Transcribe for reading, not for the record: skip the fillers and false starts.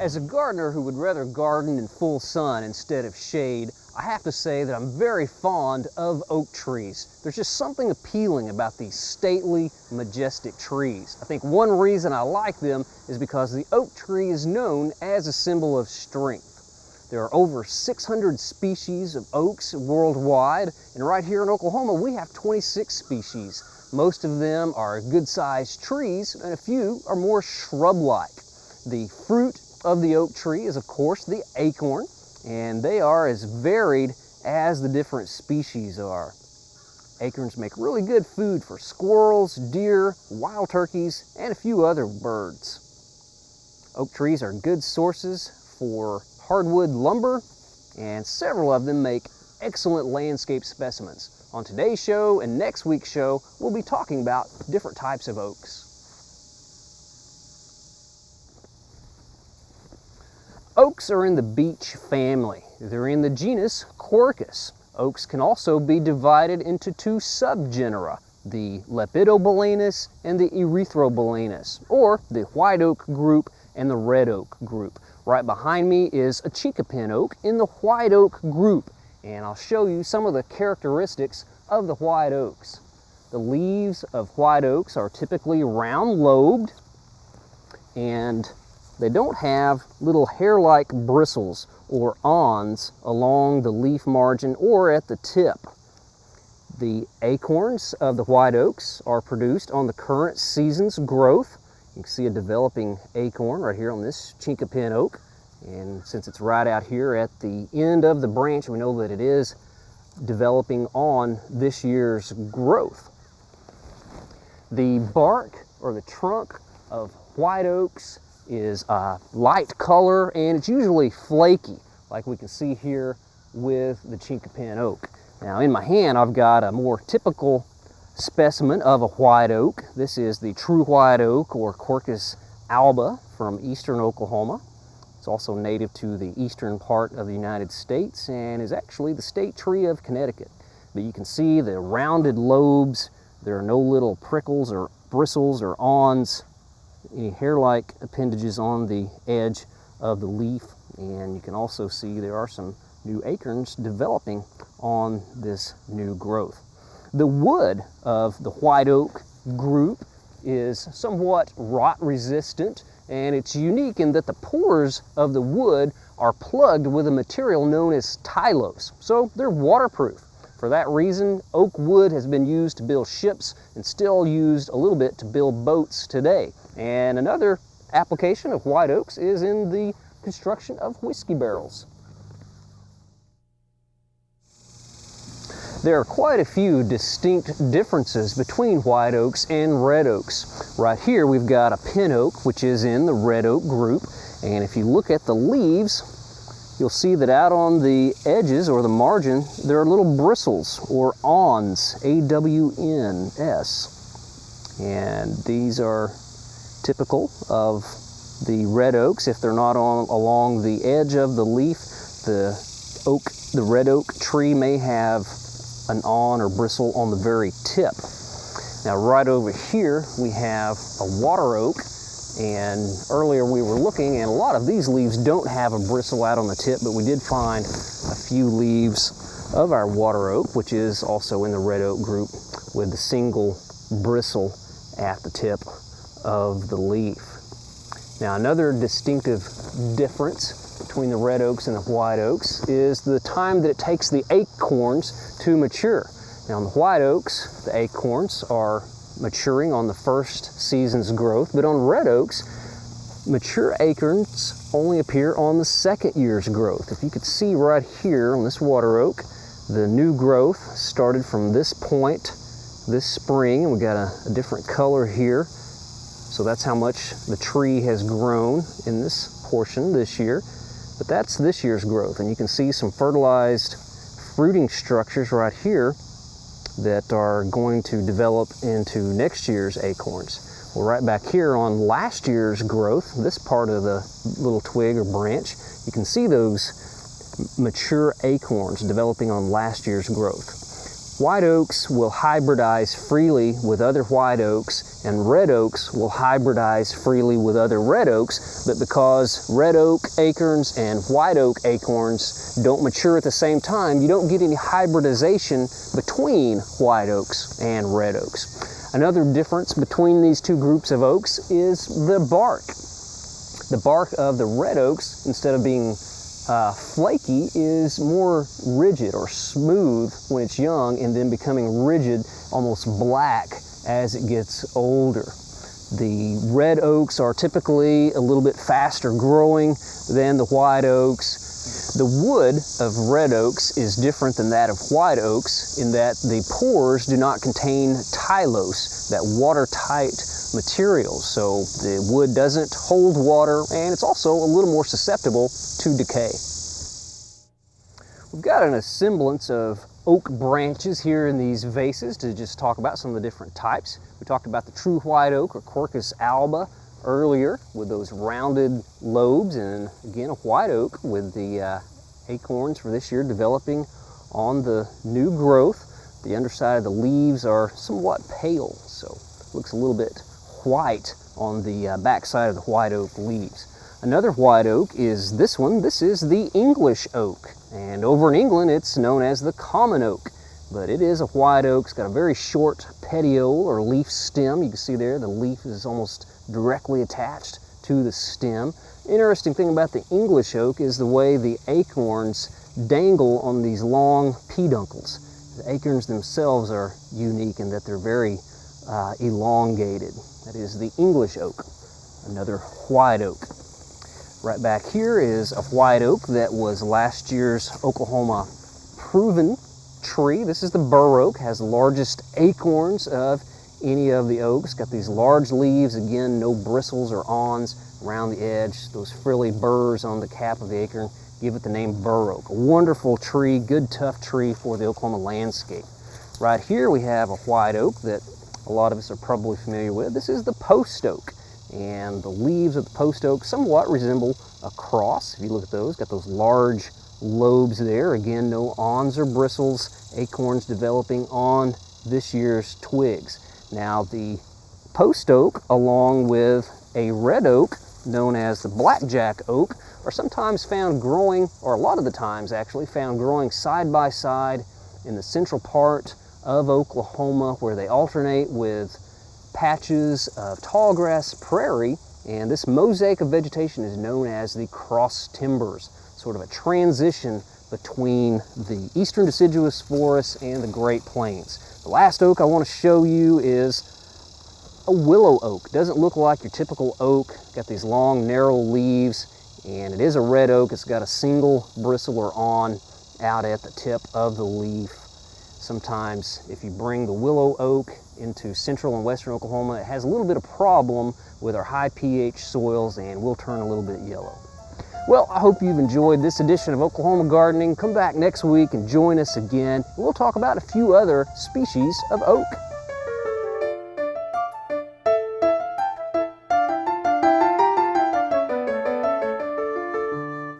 As a gardener who would rather garden in full sun instead of shade, I have to say that I'm very fond of oak trees. There's just something appealing about these stately, majestic trees. I think one reason I like them is because the oak tree is known as a symbol of strength. There are over 600 species of oaks worldwide, and right here in Oklahoma we have 26 species. Most of them are good-sized trees, and a few are more shrub-like. The fruit of the oak tree is, of course, the acorn, and they are as varied as the different species are. Acorns make really good food for squirrels, deer, wild turkeys, and a few other birds. Oak trees are good sources for hardwood lumber, and several of them make excellent landscape specimens. On today's show and next week's show, we'll be talking about different types of oaks. Oaks are in the beech family. They're in the genus Quercus. Oaks can also be divided into two subgenera, the Lepidobalanus and the Erythrobalanus, or the white oak group and the red oak group. Right behind me is a chinkapin oak in the white oak group, and I'll show you some of the characteristics of the white oaks. The leaves of white oaks are typically round-lobed, and they don't have little hair-like bristles or awns along the leaf margin or at the tip. The acorns of the white oaks are produced on the current season's growth. You can see a developing acorn right here on this chinkapin oak. And since it's right out here at the end of the branch, we know that it is developing on this year's growth. The bark or the trunk of white oaks is a light color, and it's usually flaky, like we can see here with the chinkapin oak. Now in my hand I've got a more typical specimen of a white oak. This is the true white oak, or Quercus alba, from eastern Oklahoma. It's also native to the eastern part of the United States and is actually the state tree of Connecticut. But you can see the rounded lobes. There are no little prickles or bristles or awns, any hair-like appendages on the edge of the leaf, and you can also see there are some new acorns developing on this new growth. The wood of the white oak group is somewhat rot resistant, and it's unique in that the pores of the wood are plugged with a material known as tylose, so they're waterproof. For that reason, oak wood has been used to build ships and still used a little bit to build boats today. And another application of white oaks is in the construction of whiskey barrels. There are quite a few distinct differences between white oaks and red oaks. Right here we've got a pin oak, which is in the red oak group, and if you look at the leaves, you'll see that out on the edges or the margin there are little bristles or awns, A-W-N-S, and these are typical of the red oaks. If they're not along the edge of the leaf, the red oak tree may have an awn or bristle on the very tip. Now right over here we have a water oak, and earlier we were looking, and a lot of these leaves don't have a bristle out on the tip, but we did find a few leaves of our water oak, which is also in the red oak group, with the single bristle at the tip of the leaf. Now another distinctive difference between the red oaks and the white oaks is the time that it takes the acorns to mature. Now on the white oaks, the acorns are maturing on the first season's growth, but on red oaks, mature acorns only appear on the second year's growth. If you could see right here on this water oak, the new growth started from this point this spring, and we got a different color here. So that's how much the tree has grown in this portion this year. But that's this year's growth, and you can see some fertilized fruiting structures right here that are going to develop into next year's acorns. Well, right back here on last year's growth, this part of the little twig or branch, you can see those mature acorns developing on last year's growth. White oaks will hybridize freely with other white oaks, and red oaks will hybridize freely with other red oaks, but because red oak acorns and white oak acorns don't mature at the same time, you don't get any hybridization between white oaks and red oaks. Another difference between these two groups of oaks is the bark. The bark of the red oaks, instead of being flaky, is more rigid or smooth when it's young, and then becoming rigid, almost black, as it gets older. The red oaks are typically a little bit faster growing than the white oaks. The wood of red oaks is different than that of white oaks in that the pores do not contain tylose, that watertight material, so the wood doesn't hold water, and it's also a little more susceptible to decay. We've got an semblance of oak branches here in these vases to just talk about some of the different types. We talked about the true white oak, or Quercus alba, earlier with those rounded lobes, and again a white oak with the acorns for this year developing on the new growth. The underside of the leaves are somewhat pale, so it looks a little bit white on the backside of the white oak leaves. Another white oak is this one. This is the English oak, and over in England it's known as the common oak, but it is a white oak. It's got a very short petiole or leaf stem. You can see there the leaf is almost directly attached to the stem. Interesting thing about the English oak is the way the acorns dangle on these long peduncles. The acorns themselves are unique in that they're very elongated. That is the English oak. Another white oak. Right back here is a white oak that was last year's Oklahoma proven tree. This is the bur oak, has the largest acorns of any of the oaks. Got these large leaves, again, no bristles or awns around the edge. Those frilly burrs on the cap of the acorn give it the name bur oak. A wonderful tree, good tough tree for the Oklahoma landscape. Right here we have a white oak that a lot of us are probably familiar with. This is the post oak, and the leaves of the post oak somewhat resemble a cross. If you look at those, got those large lobes there. Again, no awns or bristles, acorns developing on this year's twigs. Now the post oak, along with a red oak known as the blackjack oak, are sometimes found growing, or a lot of the times actually, found growing side by side in the central part of Oklahoma, where they alternate with patches of tall grass prairie, and this mosaic of vegetation is known as the cross timbers, sort of a transition between the eastern deciduous forests and the Great Plains. The last oak I want to show you is a willow oak. Doesn't look like your typical oak. Got these long narrow leaves, and it is a red oak. It's got a single bristle or awn out at the tip of the leaf. Sometimes if you bring the willow oak into central and western Oklahoma, it has a little bit of problem with our high pH soils and will turn a little bit yellow. Well, I hope you've enjoyed this edition of Oklahoma Gardening. Come back next week and join us again. We'll talk about a few other species of oak.